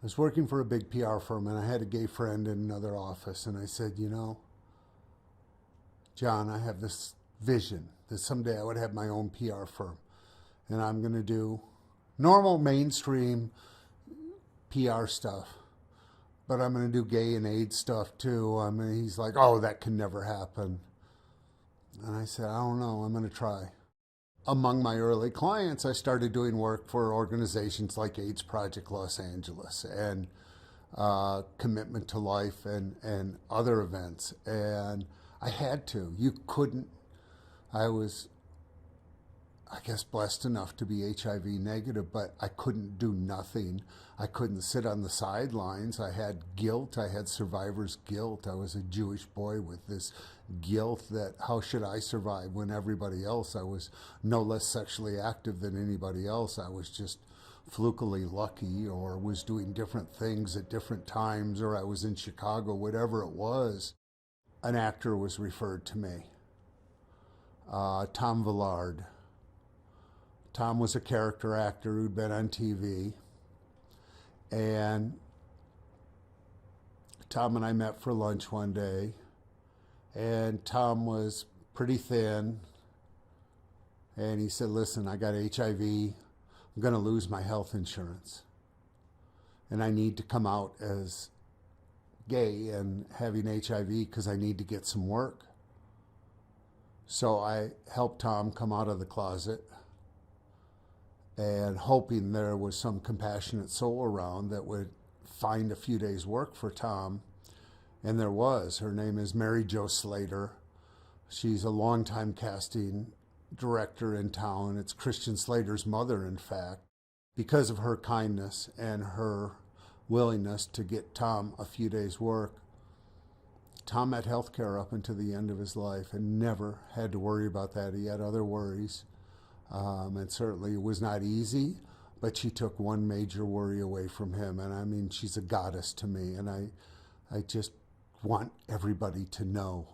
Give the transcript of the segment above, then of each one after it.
I was working for a big PR firm and I had a gay friend in another office, and I said, John, I have this vision that someday I would have my own PR firm and I'm going to do normal mainstream PR stuff, but I'm going to do gay and AIDS stuff too. He's like, oh, that can never happen. And I said, I don't know, I'm going to try. Among my early clients, I started doing work for organizations like AIDS Project Los Angeles and Commitment to Life and other events. And I had to. You couldn't. I was, I guess, blessed enough to be HIV negative, but I couldn't do nothing. I couldn't sit on the sidelines. I had guilt. I had survivor's guilt. I was a Jewish boy with this guilt that how should I survive when everybody else, I was no less sexually active than anybody else. I was just flukily lucky or was doing different things at different times, or I was in Chicago, whatever it was. An actor was referred to me, Tom Villard. Tom was a character actor who'd been on TV. And Tom and I met for lunch one day. And Tom was pretty thin. And he said, listen, I got HIV. I'm going to lose my health insurance. And I need to come out as gay and having HIV because I need to get some work. So I helped Tom come out of the closet, and hoping there was some compassionate soul around that would find a few days' work for Tom. And there was. Her name is Mary Jo Slater. She's a longtime casting director in town. It's Christian Slater's mother, in fact. Because of her kindness and her willingness to get Tom a few days' work, Tom had health care up until the end of his life and never had to worry about that. He had other worries. And certainly it was not easy, but she took one major worry away from him. And she's a goddess to me. And I just want everybody to know.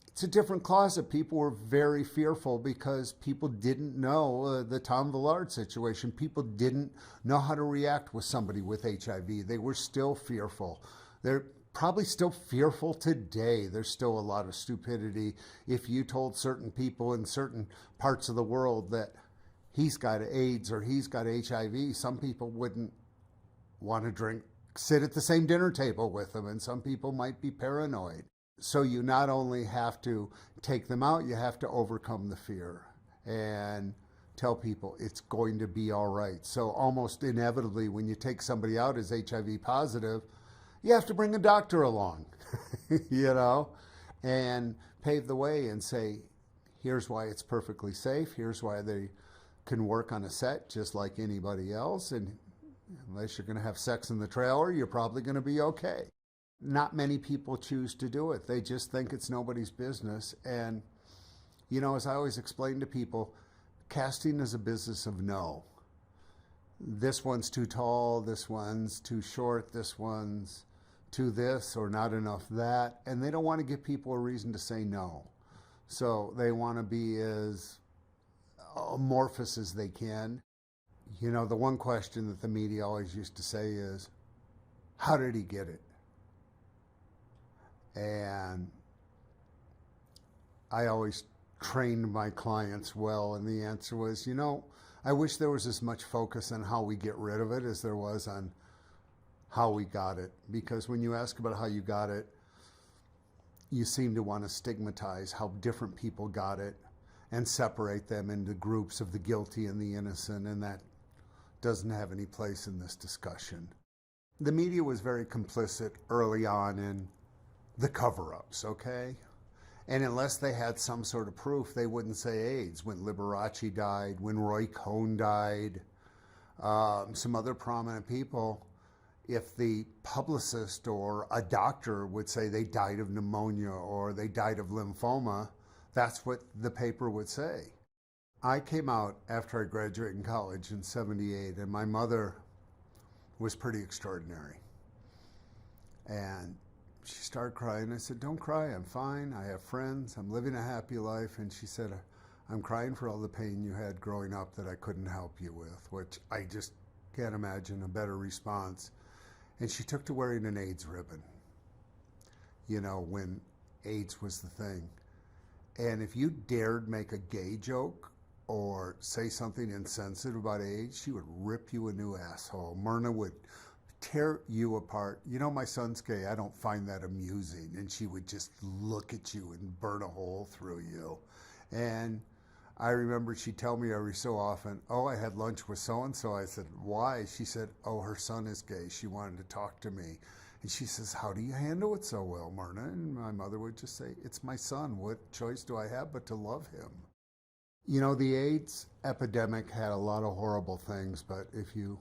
It's a different closet. People were very fearful because people didn't know the Tom Villard situation. People didn't know how to react with somebody with HIV. They were still fearful. They're probably still fearful today. There's still a lot of stupidity. If you told certain people in certain parts of the world that he's got AIDS or he's got HIV, some people wouldn't want to sit at the same dinner table with them, and some people might be paranoid. So you not only have to take them out, you have to overcome the fear and tell people it's going to be all right. So almost inevitably, when you take somebody out as HIV positive, you have to bring a doctor along, and pave the way and say, here's why it's perfectly safe. Here's why they can work on a set just like anybody else. And unless you're going to have sex in the trailer, you're probably going to be okay. Not many people choose to do it. They just think it's nobody's business. And, as I always explain to people, casting is a business of no. This one's too tall, this one's too short, this one's too this or not enough that. And they don't want to give people a reason to say no. So they want to be as amorphous as they can. The one question that the media always used to say is, how did he get it? And I always trained my clients well, and the answer was, I wish there was as much focus on how we get rid of it as there was on how we got it. Because when you ask about how you got it, you seem to want to stigmatize how different people got it and separate them into groups of the guilty and the innocent, and that doesn't have any place in this discussion. The media was very complicit early on in the cover-ups, okay? And unless they had some sort of proof, they wouldn't say AIDS. When Liberace died, when Roy Cohn died, some other prominent people, if the publicist or a doctor would say they died of pneumonia or they died of lymphoma, that's what the paper would say. I came out after I graduated in college in '78, and my mother was pretty extraordinary. And she started crying. I said, don't cry, I'm fine, I have friends, I'm living a happy life. And she said, I'm crying for all the pain you had growing up that I couldn't help you with, which I just can't imagine a better response. And she took to wearing an AIDS ribbon, when AIDS was the thing. And if you dared make a gay joke or say something insensitive about AIDS, she would rip you a new asshole. Myrna would tear you apart. My son's gay. I don't find that amusing. And she would just look at you and burn a hole through you. And I remember she'd tell me every so often, oh, I had lunch with so-and-so. I said, why? She said, oh, her son is gay. She wanted to talk to me. And she says, how do you handle it so well, Myrna? And my mother would just say, it's my son. What choice do I have but to love him? The AIDS epidemic had a lot of horrible things, but if you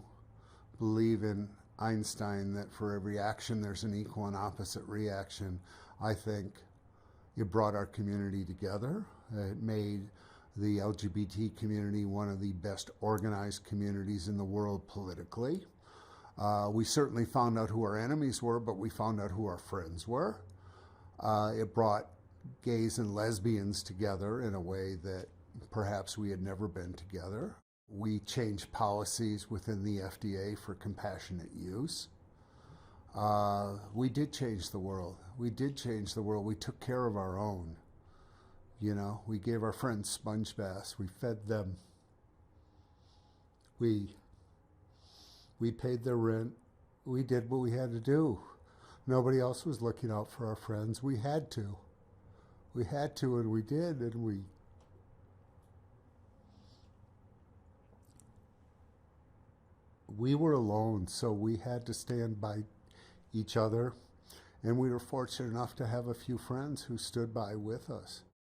believe in Einstein that for every action there's an equal and opposite reaction, I think it brought our community together. It made the LGBT community one of the best organized communities in the world politically. We certainly found out who our enemies were, but we found out who our friends were. It brought gays and lesbians together in a way that perhaps we had never been together. We changed policies within the FDA for compassionate use. We did change the world. We took care of our own. We gave our friends sponge baths. We fed them. We paid their rent. We did what we had to do. Nobody else was looking out for our friends. We had to. And we did, and we were alone, so we had to stand by each other. And we were fortunate enough to have a few friends who stood by with us.